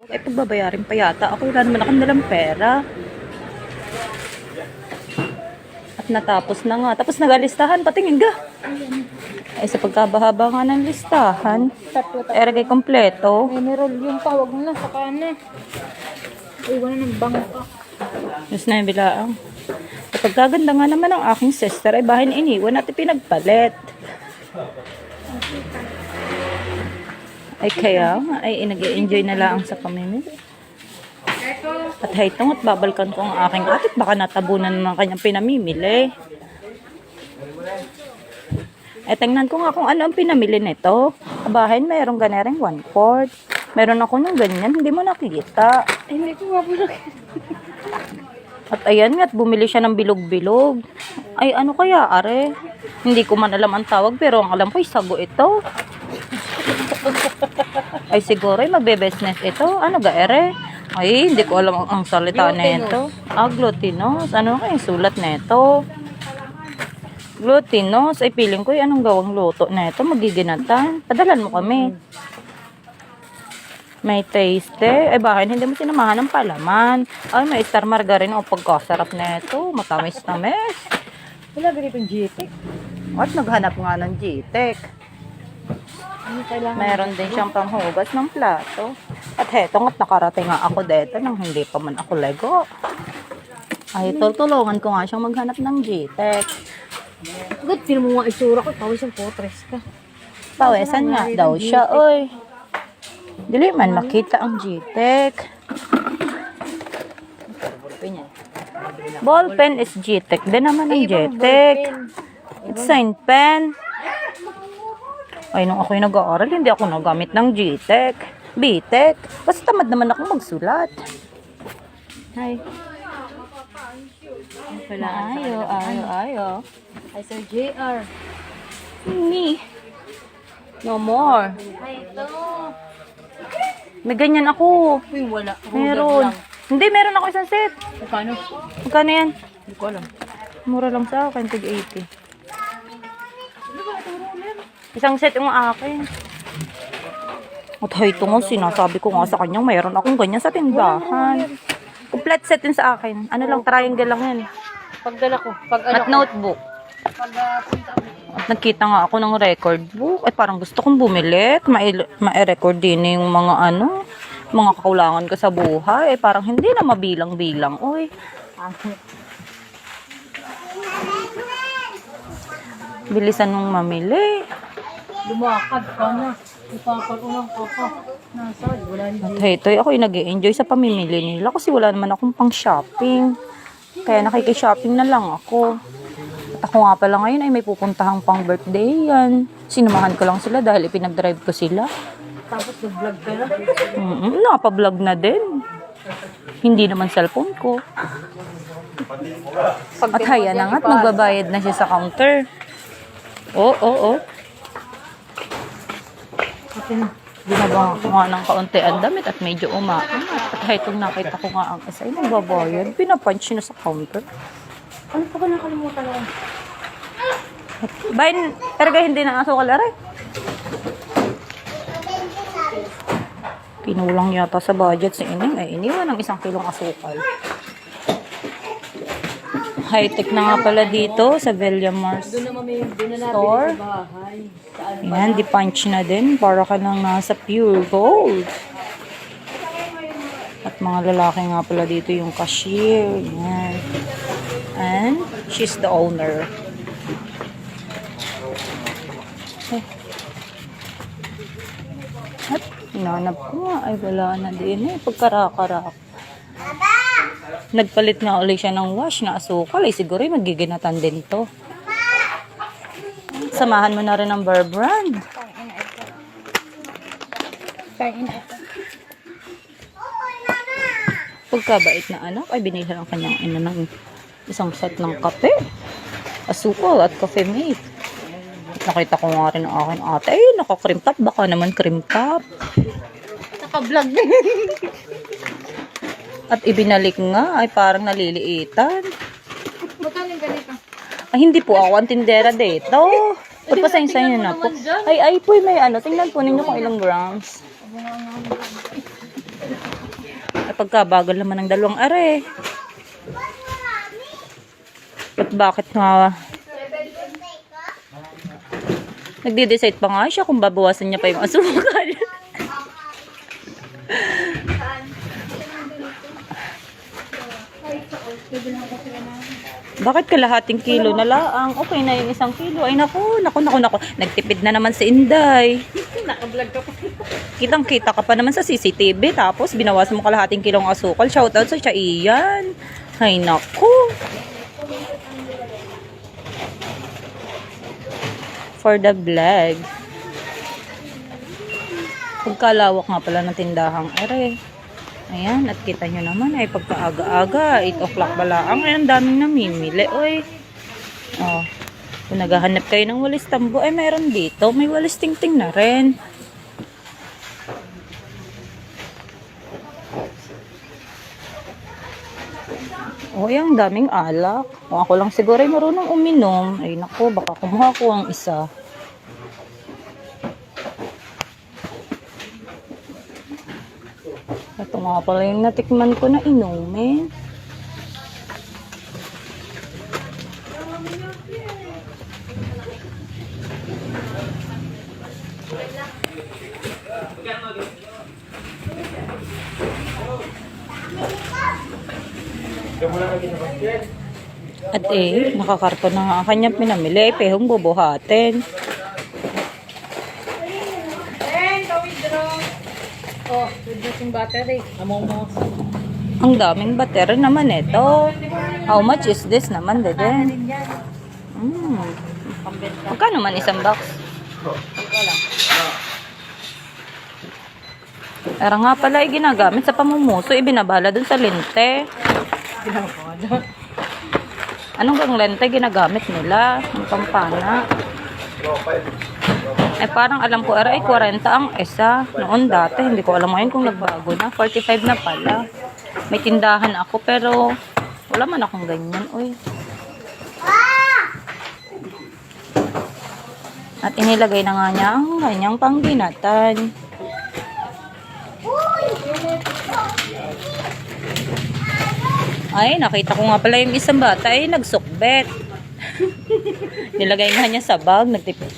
Ay, pagbabayarin pa yata. Ako wala naman akong dalang pera. At natapos na nga. Tapos nagalistahan. Patingin ka. Ay, sa pagkabahaba nga ng listahan. Eragay kompleto. Mineral yung tawag na sa kana. Iwan na ng bangka. Diyos na yung bilaang. At pagkaganda nga naman ang aking sister ay bahay na iniwan at pinagpalit. Ay kaya nga, ay nag-enjoy na lang sa pamimili. At haytong at babalkan ko ang aking atit, baka natabunan ng kanyang pinamimili. Ay tingnan ko nga kung ano ang pinamili nito. Sa bahay mayroong ganereng 1/4. Meron ako ng ganyan, hindi mo nakikita. Ay, hindi ko nga po nakita. At ayan nga, at bumili siya ng bilog-bilog. Ay ano kaya are? Hindi ko man alam ang tawag, pero ang alam ko ay sago ito. Ay siguro ay magbe-business ito. Ano ga ere? Ay hindi ko alam ang salita nito. Ah, glutinous. Ano kaya sulat nito? Glutinous. Ay piling ko ay anong gawang luto nito? Magiginatan. Padalan mo kami. May taste. Ay bakit hindi mo sinamahan ng palaman? Ay may star margarine o pagkasarap nito. Matamis-tamis. Wala ganitong GTEC. At naghanap nga ng GTEC. Ano kailangan? Meron din siyang panghugas ng plato. At heto nga't nakarating nga ako dito nang hindi pa man ako lego. Ay, tulungan ko nga siyang maghanap ng GTEC. Good, film mo nga itsura ko. Pawis ang potres ka. Pawesan nga daw siya, oy. Dili man makita ang GTEC. Ballpen is GTEC. Din naman ang GTEC. It's sign pen. Ay, nung ako'y nag-aaral, hindi ako nagamit ng GTEC. BTEC. Basta tamad naman ako magsulat. Hi. Ayo. Ay, Sir JR. Me. No more. Ay, ito. May ganyan ako. Uy, wala. Meron. Hindi, meron ako isang set. Magkano? Magkano yan? Hindi ko alam. Mura lang sa akin, tig 80. Isang set yung akin. At ito nga, sinasabi ko nga sa kanyang mayroon akong ganyan sa tindahan. Complete set din sa akin. Ano lang, triangle lang yan. Pagdala ko. Pag ano At notebook. Pag punta ko. At nagkita nga ako ng record book. Ay parang gusto kong bumili. Ma-record din yung mga mga kakulangan ko sa buhay. Ay parang hindi na mabilang-bilang. Uy. Bilisan mong mamili. Lumakad ka na. Ipapag-unang ka pa. Nasaan? Wala ni At ito, ako'y nag-i-enjoy sa pamimili nila kasi wala naman akong pang shopping. Kaya nakikishopping na lang ako. At ako nga pala ngayon ay may pupuntahang pang birthday yan. Sinamahan ko lang sila dahil ipinag-drive ko sila. Tapos nag-vlog ka na. Nakapablog na din. Hindi naman cellphone ko. At haya na nga't magbabayad na siya sa counter. Oo. Binabangan ko nga ng kaunti ang damit at medyo umaangat. At itong nakita ko nga ang isa ay nagbabayad. Pinapunch na sa counter. Ano pa ba nakalimutan ko? Bayan, erga hindi na asukal aray. Pinulang yata sa budget si Ining. Ay, iniwan ng 1 kilong asukal. High-tech na nga pala dito sa Villa Mars Doon na store. sa bahay. Saan? Yan, di-punch na din. Para ka nang nasa pure gold. At mga lalaki nga pala dito yung cashier. Yan. And she's the owner. At hinanap ko nga. Ay, wala na din eh. Pagkarak-karak. Nagpalit nga ulit siya ng wash na asukal. Ay, siguro magiginatan din to. Samahan mo na rin ng Bear Brand. Pagkabait na anak, ay binili ang kanyang ina ng isang set ng kape, asukal at coffee mate. Nakita ko nga rin ang akin ate. Ay, naka-cream top. Baka naman cream top. Naka-vlog. At ibinalik nga. Ay, parang naliliitan. Magkano yung ganito? Ay, hindi po ako ang tindera dito. Pagpasensya nyo na po. Ay, po, may ano. Tingnan po ninyo kung ilang grams. napagkabagal naman ng dalawang are. At bakit nga nagde-decide pa nga siya kung babawasan niya pa yung asukal. Bakit kalahating kilo na laang? Okay na yung 1 kilo. Ay naku. Nagtipid na naman si Inday. Naka-vlog ka pa. Kitang-kita ka pa naman sa CCTV. Tapos binawasan mo kalahating kilong asukal. Shoutout sa siya iyan. Ay naku. For the vlog. Pagkalawak nga pala ng tindahang ere. Ayan, at kita nyo naman ay pagkaaga-aga, 8 o'clock balaang, ay ang daming namimili, oy. Oh, kung naghahanap kayo ng walis tambo, ay meron dito, may walis ting-ting na rin. Oh, ay ang daming alak. Kung ako lang siguro ay marunong uminom, ay naku, baka kumuha ko ang isa. Ito nga pala yung natikman ko na inumin. At nakakarton na nga ang kanyang pinamili. Pehong bubuhatin. Oh, reducing battery. Among mo. Ang daming battery naman ito. How much is this naman, dede? Magkano man isang box? Pero nga pala ay ginagamit sa pamumuso. Ibinabala dun sa lente. Anong gang lente ginagamit nila? Ang pampana. Eh parang alam ko ay 40 ang isa. Noon dati, hindi ko alam ngayon kung nagbago na. 45 na pala. May tindahan ako pero wala man akong ganyan. Uy. At inilagay na nga niya ang kanyang pangginatan. Ay, nakita ko nga pala yung isang bata ay nagsukbet. Nilagay nga niya sa bag, nagtipid.